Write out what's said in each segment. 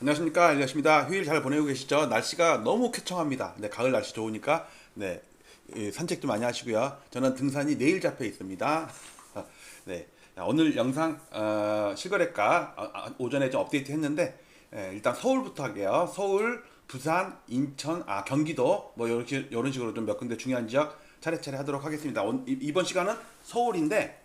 안녕하십니까, 일리아십니다. 휴일 잘 보내고 계시죠? 날씨가 너무 쾌청합니다. 네, 가을 날씨 좋으니까 네, 산책도 많이 하시고요. 저는 등산이 내일 잡혀 있습니다. 네, 오늘 영상 실거래가 오전에 좀 업데이트 했는데 일단 서울부터 할게요. 서울, 부산, 인천, 경기도 뭐 이런 식으로 좀 몇 군데 중요한 지역 차례차례 하도록 하겠습니다. 이번 시간은 서울인데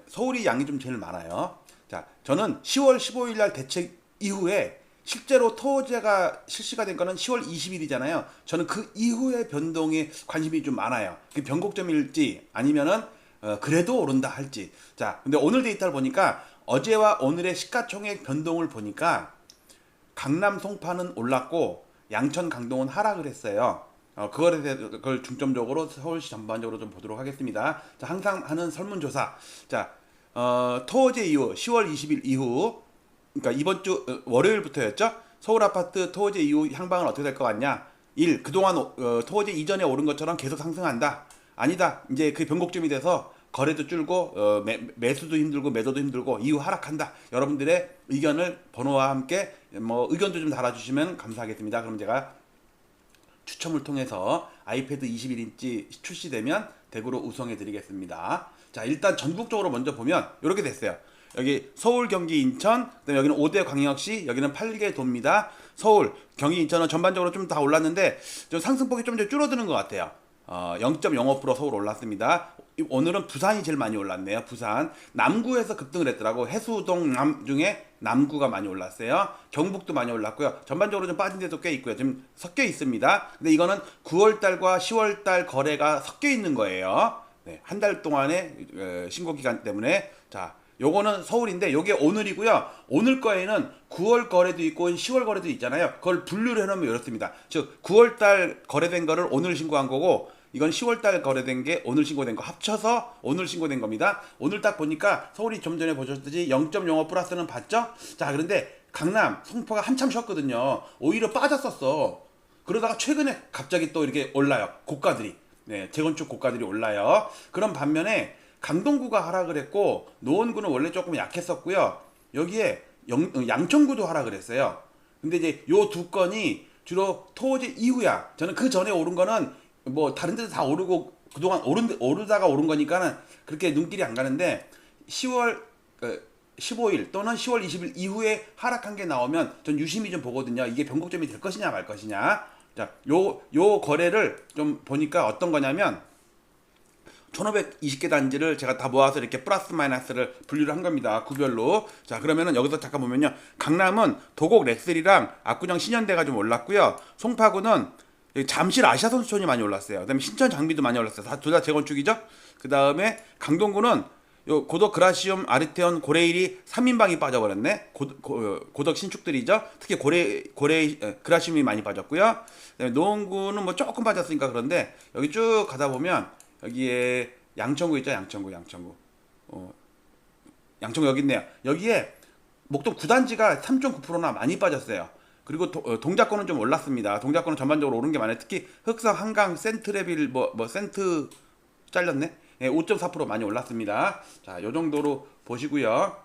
서울이 양이 좀 제일 많아요. 자, 저는 10월 15일 날 대책 이후에 실제로 토제가 실시가 된 거는 10월 20일이잖아요. 저는 그 이후의 변동에 관심이 좀 많아요. 그 변곡점일지 아니면은 그래도 오른다 할지. 자, 근데 오늘 데이터를 보니까 어제와 오늘의 시가총액 변동을 보니까 강남 송파는 올랐고 양천 강동은 하락을 했어요. 그걸 중점적으로 서울시 전반적으로 좀 보도록 하겠습니다. 자, 항상 하는 설문조사. 자, 토어제 이후 10월 20일 이후, 그러니까 이번 주 월요일부터였죠. 서울 아파트 토어제 이후 향방은 어떻게 될 것 같냐? 1. 그동안 토어제 이전에 오른 것처럼 계속 상승한다. 아니다. 이제 그 변곡점이 돼서 거래도 줄고 매수도 힘들고 매도도 힘들고 이후 하락한다. 여러분들의 의견을 번호와 함께 뭐 의견도 좀 달아주시면 감사하겠습니다. 그럼 제가 추첨을 통해서 아이패드 21인치 출시되면 댁으로 우송해 드리겠습니다. 자, 일단 전국적으로 먼저 보면 이렇게 됐어요. 여기 서울, 경기, 인천, 그다음에 여기는 5대 광역시, 여기는 8개 도입니다. 서울, 경기, 인천은 전반적으로 좀 다 올랐는데 좀 상승폭이 좀 줄어드는 것 같아요. 0.05% 서울 올랐습니다. 오늘은 부산이 제일 많이 올랐네요. 부산 남구에서 급등을 했더라고. 해수동 남 중에 남구가 많이 올랐어요. 경북도 많이 올랐고요. 전반적으로 좀 빠진 데도 꽤 있고요. 지금 섞여 있습니다. 근데 이거는 9월달과 10월달 거래가 섞여 있는 거예요. 네, 한 달 동안의 신고 기간 때문에. 자, 요거는 서울인데 요게 오늘이고요. 오늘 거에는 9월 거래도 있고 10월 거래도 있잖아요. 그걸 분류를 해놓으면 이렇습니다. 즉 9월달 거래된 거를 오늘 신고한 거고, 이건 10월달 거래된 게 오늘 신고된 거 합쳐서 오늘 신고된 겁니다. 오늘 딱 보니까 서울이 좀 전에 보셨듯이 0.05 플러스는 봤죠? 자, 그런데 강남, 송파가 한참 쉬었거든요. 오히려 빠졌었어. 그러다가 최근에 갑자기 또 이렇게 올라요. 고가들이. 네, 재건축 고가들이 올라요. 그런 반면에 강동구가 하락을 했고 노원구는 원래 조금 약했었고요. 여기에 양천구도 하락을 했어요. 근데 이제 요 두 건이 주로 토제 이후야. 저는 그 전에 오른 거는 뭐 다른 데도 다 오르고 그동안 오르다가 오른 거니까는 그렇게 눈길이 안 가는데 10월 15일 또는 10월 20일 이후에 하락한 게 나오면 전 유심히 좀 보거든요. 이게 변곡점이 될 것이냐 말 것이냐. 자, 요 거래를 좀 보니까 어떤 거냐면 1520개 단지를 제가 다 모아서 이렇게 플러스 마이너스를 분류를 한 겁니다. 구별로. 자, 그러면은 여기서 잠깐 보면요. 강남은 도곡 렉슬이랑 압구정 신현대가 좀 올랐고요. 송파구는 잠실 아시아선수촌이 많이 올랐어요. 그다음에 신천 장비도 많이 올랐어요. 둘 다 재건축이죠. 그다음에 강동구는 요 고덕 그라시움 아르테온 고레일이 3인방이 빠져버렸네. 고덕 신축들이죠. 특히 고레 그라시움이 많이 빠졌고요. 그다음에 노원구는 뭐 조금 빠졌으니까. 그런데 여기 쭉 가다 보면 여기에 양천구 있죠. 양천구. 양천구 여기 있네요. 여기에 목동 9단지가 3.9%나 많이 빠졌어요. 그리고 동작구는 좀 올랐습니다. 동작구는 전반적으로 오른 게 많아요. 특히 흑성, 한강, 센트레빌, 센트 잘렸네. 네, 5.4% 많이 올랐습니다. 자, 요 정도로 보시고요.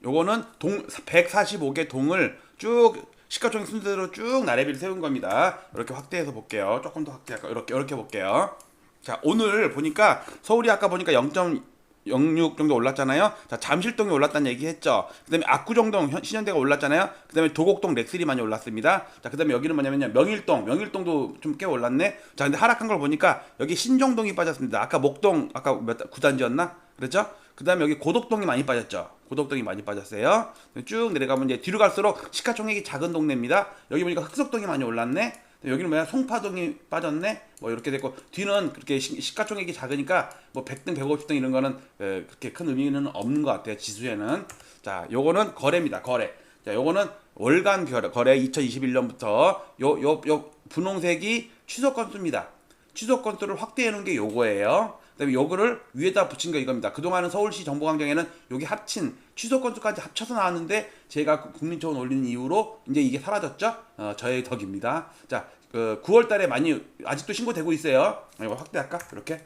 요거는 145개 동을 쭉 시가총액 순서대로 쭉 나래비를 세운 겁니다. 이렇게 확대해서 볼게요. 조금 더 확대할까? 이렇게 볼게요. 자, 오늘 보니까 서울이 아까 보니까 0.06 정도 올랐잖아요. 자, 잠실동이 올랐다는 얘기 했죠. 그 다음에 압구정동 신현대가 올랐잖아요. 그 다음에 도곡동 렉슬이 많이 올랐습니다. 자, 그 다음에 여기는 뭐냐면요. 명일동도 좀 꽤 올랐네. 자, 근데 하락한 걸 보니까 여기 신정동이 빠졌습니다. 아까 목동, 아까 9단지였나? 그랬죠? 그 다음에 여기 고덕동이 많이 빠졌죠. 고덕동이 많이 빠졌어요. 쭉 내려가면 이제 뒤로 갈수록 시가총액이 작은 동네입니다. 여기 보니까 흑석동이 많이 올랐네. 여기는 뭐야? 송파동이 빠졌네. 뭐 이렇게 됐고, 뒤는 그렇게 시가총액이 작으니까 뭐 100등, 150등 이런 거는 그렇게 큰 의미는 없는 것 같아요. 지수에는. 자, 요거는 거래입니다. 거래. 자, 요거는 월간 거래 2021년부터 요 분홍색이 취소 건수입니다. 취소 건수를 확대해 놓은 게 요거예요. 그다음에 요거를 위에다 붙인 거 이겁니다. 그동안은 서울시 정보광장에는 여기 합친 취소 건수까지 합쳐서 나왔는데 제가 국민초원 올리는 이후로 이제 이게 사라졌죠. 저의 덕입니다. 자, 9월 달에 많이 아직도 신고되고 있어요. 이거 확대할까? 이렇게.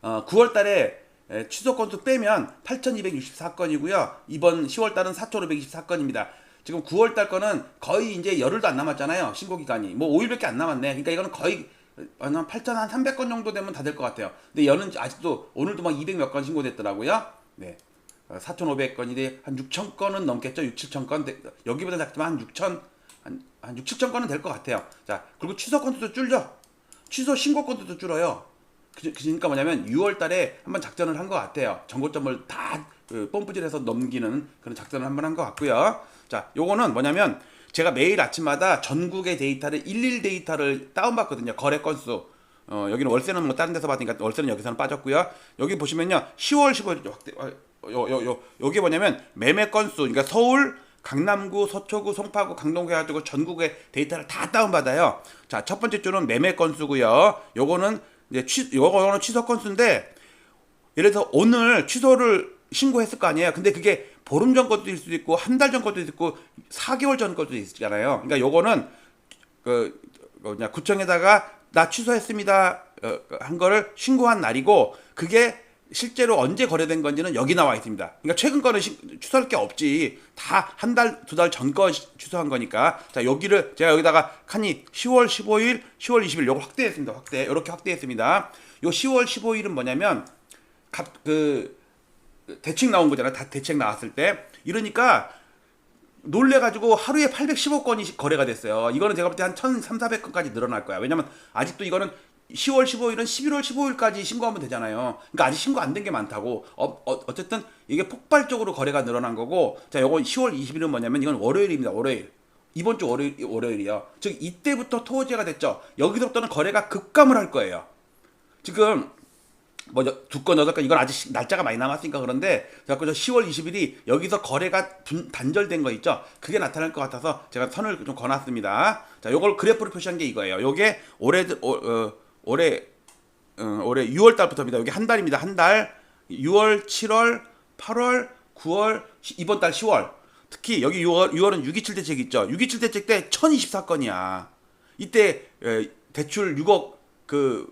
9월 달에 취소 건수 빼면 8,264건이고요. 이번 10월 달은 4,524건입니다. 지금 9월 달 거는 거의 이제 열흘도 안 남았잖아요. 신고 기간이. 뭐 5일밖에 안 남았네. 그러니까 이거는 거의 한 8,300건 정도 되면 다 될 것 같아요. 근데 연은 아직도 오늘도 막 200 몇 건 신고됐더라고요. 네. 4,500건인데 한 6천 건은 넘겠죠. 6, 7천 건. 여기보다 작지만 한 6천 한 6, 7천 건은 될 것 같아요. 자, 그리고 취소 건수도 줄죠. 취소 신고 건수도 줄어요. 그러니까 뭐냐면 6월 달에 한번 작전을 한 것 같아요. 정고점을 다 펌프질해서 넘기는 그런 작전을 한번 한 것 같고요. 자, 요거는 뭐냐면 제가 매일 아침마다 전국의 데이터를 일일 데이터를 다운받거든요. 거래 건수. 여기는 월세는 뭐 다른 데서 받으니까 월세는 여기서는 빠졌고요. 여기 보시면요. 10월 15일 확대 여기 뭐냐면 매매 건수. 그러니까 서울, 강남구, 서초구, 송파구, 강동구 해가지고 전국의 데이터를 다 다운받아요. 자, 첫 번째 줄은 매매 건수고요. 요거는 이제 요거는 취소 건수인데 예를 들어서 오늘 취소를 신고했을 거 아니에요. 근데 그게 보름 전 것도 있을 수도 있고 한 달 전 것도 있고 4개월 전 것도 있잖아요. 그러니까 요거는 그냥 구청에다가 나 취소했습니다 한 거를 신고한 날이고 그게 실제로 언제 거래된 건지는 여기 나와 있습니다. 그러니까 최근 거는 취소할 게 없지. 다 한 달, 두 달 전 거 취소한 거니까. 자, 여기를 제가 여기다가 칸이 10월 15일, 10월 20일 요거 확대했습니다. 이렇게 확대했습니다. 요 10월 15일은 뭐냐면 대책 나온 거잖아요. 다 대책 나왔을 때. 이러니까 놀래가지고 하루에 815건이 거래가 됐어요. 이거는 제가 볼 때 한 1,300~400건까지 늘어날 거야. 왜냐면 아직도 이거는 10월 15일은 11월 15일까지 신고하면 되잖아요. 그러니까 아직 신고 안 된 게 많다고. 어쨌든 이게 폭발적으로 거래가 늘어난 거고. 자, 요건 10월 20일은 뭐냐면 이건 월요일입니다. 월요일. 이번 주 월요일이요. 즉 이때부터 토지가 됐죠. 여기서부터는 거래가 급감을 할 거예요. 지금 뭐 2건, 8건 이건 아직 날짜가 많이 남았으니까 그런데 자꾸 10월 20일이 여기서 거래가 단절된 거 있죠. 그게 나타날 것 같아서 제가 선을 좀 거놨습니다. 자, 요걸 그래프로 표시한 게 이거예요. 요게 올해 6월 달부터입니다. 여기 한 달입니다. 한 달. 6월, 7월, 8월, 9월, 이번 달 10월. 특히 여기 6월은 6.27 대책 있죠. 6.27 대책 때 1,024건이야. 이때 대출 6억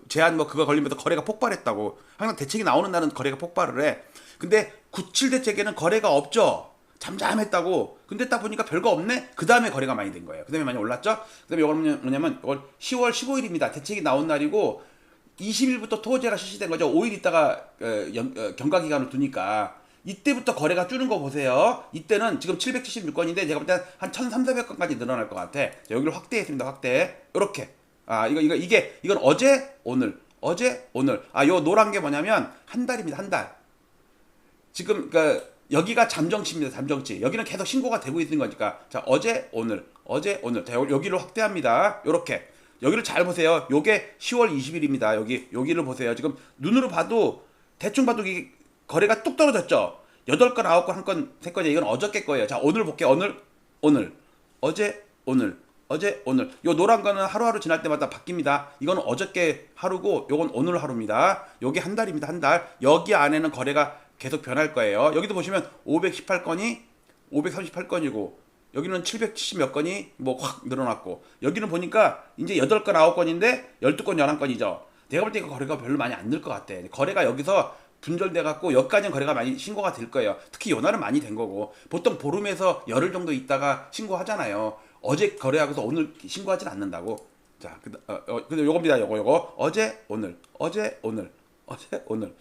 제한 그거 걸리면서 거래가 폭발했다고. 항상 대책이 나오는 날은 거래가 폭발을 해. 근데 9.7 대책에는 거래가 없죠. 잠잠했다고. 근데 딱 보니까 별거 없네. 그 다음에 거래가 많이 된 거예요. 그 다음에 많이 올랐죠. 그 다음에 이건 뭐냐면 이건 10월 15일입니다. 대책이 나온 날이고 20일부터 토제가 실시된 거죠. 5일 있다가 경과 기간을 두니까 이때부터 거래가 줄는 거 보세요. 이때는 지금 776건인데 제가 볼 때 한 1,300건까지 늘어날 것 같아. 자, 여기를 확대했습니다. 확대. 이렇게. 이건 어제 오늘. 요 노란 게 뭐냐면 한 달입니다. 한 달. 지금 여기가 잠정치입니다. 잠정치. 여기는 계속 신고가 되고 있는 거니까. 자, 어제 오늘. 자, 여기를 확대합니다. 요렇게. 여기를 잘 보세요. 요게 10월 20일입니다. 여기를 보세요. 지금 눈으로 봐도 대충 봐도 이게 거래가 뚝 떨어졌죠. 8건, 9건, 1건, 3건이에요. 이건 어저께 거예요. 자, 오늘 볼게요. 오늘. 어제 오늘. 요 노란 거는 하루하루 지날 때마다 바뀝니다. 이거는 어저께 하루고 요건 오늘 하루입니다. 요게 한 달입니다. 한 달. 여기 안에는 거래가 계속 변할 거예요. 여기도 보시면 518건이 538건이고 여기는 770 몇 건이 뭐 확 늘어났고 여기는 보니까 이제 8건 9건인데 12건 11건이죠. 내가 볼 때 이거 거래가 별로 많이 안 늘 것 같아. 거래가 여기서 분절돼 갖고 여기까지는 거래가 많이 신고가 될 거예요. 특히 요 날은 많이 된 거고 보통 보름에서 열흘 정도 있다가 신고하잖아요. 어제 거래하고서 오늘 신고하진 않는다고. 자, 근데 요겁니다. 요거 어제 오늘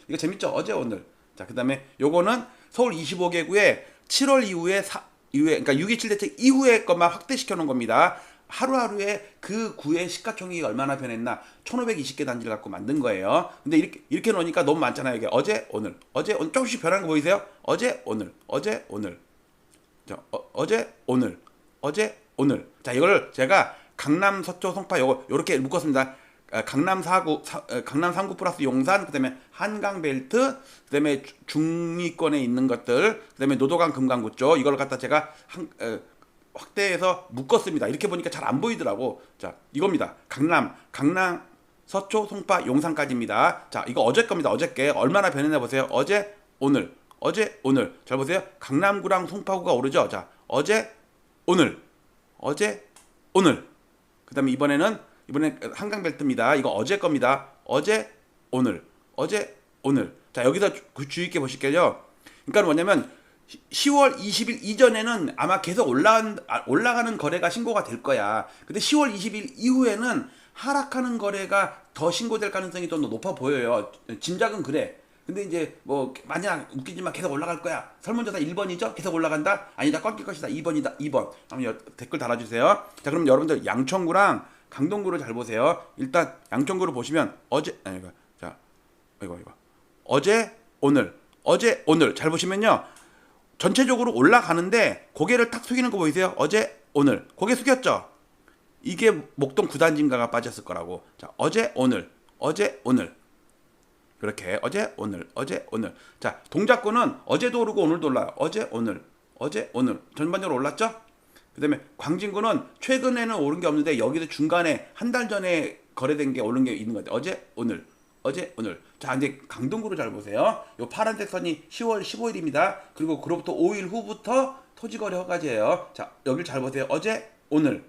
이거 재밌죠? 어제 오늘. 자, 그다음에 요거는 서울 25개구에 7월 이후에 그러니까 6.27 대책 이후의 것만 확대시켜 놓은 겁니다. 하루하루에 그 구의 시가총액이 얼마나 변했나 1,520개 단지를 갖고 만든 거예요. 근데 이렇게 놓으니까 너무 많잖아요. 이게 어제 오늘 조금씩 변하는 거 보이세요? 어제 오늘. 자, 어제 오늘. 자, 이걸 제가 강남, 서초, 송파 요렇게 묶었습니다. 강남 3구 플러스 용산, 그다음에 한강 벨트, 그다음에 중위권에 있는 것들, 그다음에 노도강 금강구 쪽 이걸 갖다 제가 확대해서 묶었습니다. 이렇게 보니까 잘 안 보이더라고. 자, 이겁니다. 강남, 서초, 송파, 용산까지입니다. 자, 이거 어제 겁니다. 어저께 얼마나 변했나 보세요. 어제 오늘. 잘 보세요. 강남구랑 송파구가 오르죠. 자, 어제 오늘. 그다음에 이번엔 한강벨트입니다. 이거 어제 겁니다. 어제 오늘. 자, 여기서 주의 있게 보실게요. 그러니까 뭐냐면 10월 20일 이전에는 아마 계속 올라가는 거래가 신고가 될 거야. 근데 10월 20일 이후에는 하락하는 거래가 더 신고될 가능성이 더 높아 보여요. 짐작은 그래. 근데 이제 뭐 마냥 웃기지만 계속 올라갈 거야. 설문조사 1번이죠? 계속 올라간다? 아니다, 꺾일 것이다. 2번이다. 2번. 한번 댓글 달아주세요. 자, 그럼 여러분들 양천구랑 강동구를 잘 보세요. 일단 양천구를 보시면 어제 오늘 잘 보시면요. 전체적으로 올라가는데 고개를 탁 숙이는 거 보이세요? 어제 오늘 고개 숙였죠? 이게 목동 9단 진가가 빠졌을 거라고. 자, 어제 오늘 그렇게 어제 오늘. 자, 동작구는 어제도 오르고 오늘도 올라요. 어제 오늘 전반적으로 올랐죠? 그다음에 광진구는 최근에는 오른 게 없는데 여기도 중간에 한 달 전에 거래된 게 오른 게 있는 것 같아요. 어제 오늘. 자, 이제 강동구를 잘 보세요. 요 파란색 선이 10월 15일입니다. 그리고 그로부터 5일 후부터 토지거래 허가제예요. 자, 여길 잘 보세요. 어제 오늘.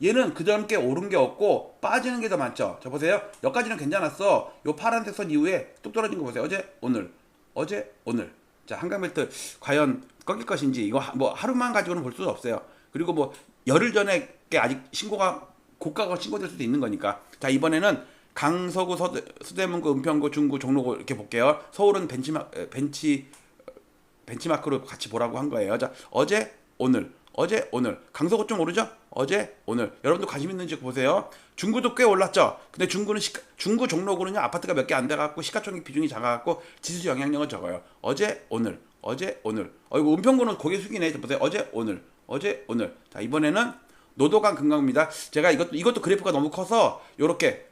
얘는 그전께 오른 게 없고 빠지는 게 더 많죠. 자, 보세요. 여기까지는 괜찮았어. 요 파란색 선 이후에 뚝 떨어진 거 보세요. 어제 오늘. 자, 한강벨트 과연 꺾일 것인지 이거 뭐 하루만 가지고는 볼 수도 없어요. 그리고 뭐 열흘 전에 게 아직 신고가 고가가 신고될 수도 있는 거니까. 자, 이번에는 강서구, 서대문구, 은평구, 중구, 종로구 이렇게 볼게요. 서울은 벤치마크로 같이 보라고 한 거예요. 자, 어제 오늘. 강서구 좀 오르죠? 어제 오늘. 여러분도 관심 있는지 보세요. 중구도 꽤 올랐죠? 근데 중구 종로구는요, 아파트가 몇 개 안 돼갖고 시가총액 비중이 작아갖고 지수 영향력은 적어요. 어제 오늘. 이거 은평구는 고개 숙이네. 보세요. 어제 오늘. 자, 이번에는 노도강 금강입니다. 제가 이것도 그래프가 너무 커서 요렇게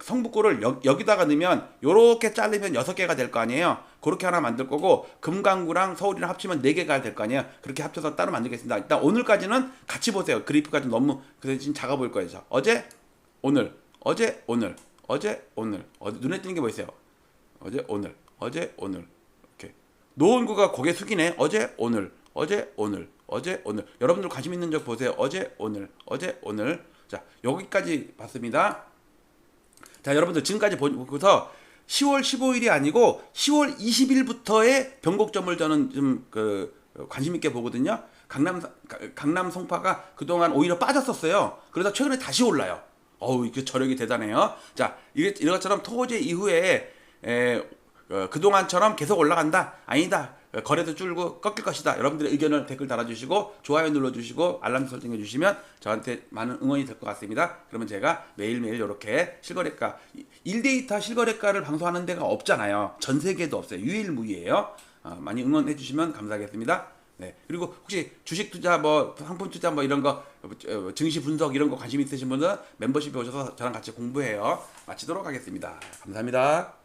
성북구를 여기다가 넣으면 요렇게 자르면 6개가 될 거 아니에요. 그렇게 하나 만들 거고 금강구랑 서울이랑 합치면 4개가 될 거 아니에요. 그렇게 합쳐서 따로 만들겠습니다. 일단 오늘까지는 같이 보세요. 그래프가 좀 너무 지금 작아 보일 거예요. 자, 어제 오늘. 눈에 띄는 게 뭐 있어요? 어제 오늘. 이렇게 노원구가 고개 숙이네. 어제 오늘. 여러분들 관심 있는 점 보세요. 어제 오늘. 자, 여기까지 봤습니다. 자, 여러분들 지금까지 보고서 10월 15일이 아니고 10월 20일부터의 변곡점을 저는 좀 관심 있게 보거든요. 강남 송파가 그동안 오히려 빠졌었어요. 그러다 최근에 다시 올라요. 어우, 그 저력이 대단해요. 자, 이것처럼 토제 이후에 그동안처럼 계속 올라간다? 아니다. 거래도 줄고 꺾일 것이다. 여러분들의 의견을 댓글 달아주시고 좋아요 눌러주시고 알람 설정해 주시면 저한테 많은 응원이 될 것 같습니다. 그러면 제가 매일매일 이렇게 실거래가 1데이터 실거래가를 방송하는 데가 없잖아요. 전 세계도 없어요. 유일무이예요. 많이 응원해 주시면 감사하겠습니다. 네. 그리고 혹시 주식 투자 뭐 상품 투자 뭐 이런 거 증시 분석 이런 거 관심 있으신 분은 멤버십에 오셔서 저랑 같이 공부해요. 마치도록 하겠습니다. 감사합니다.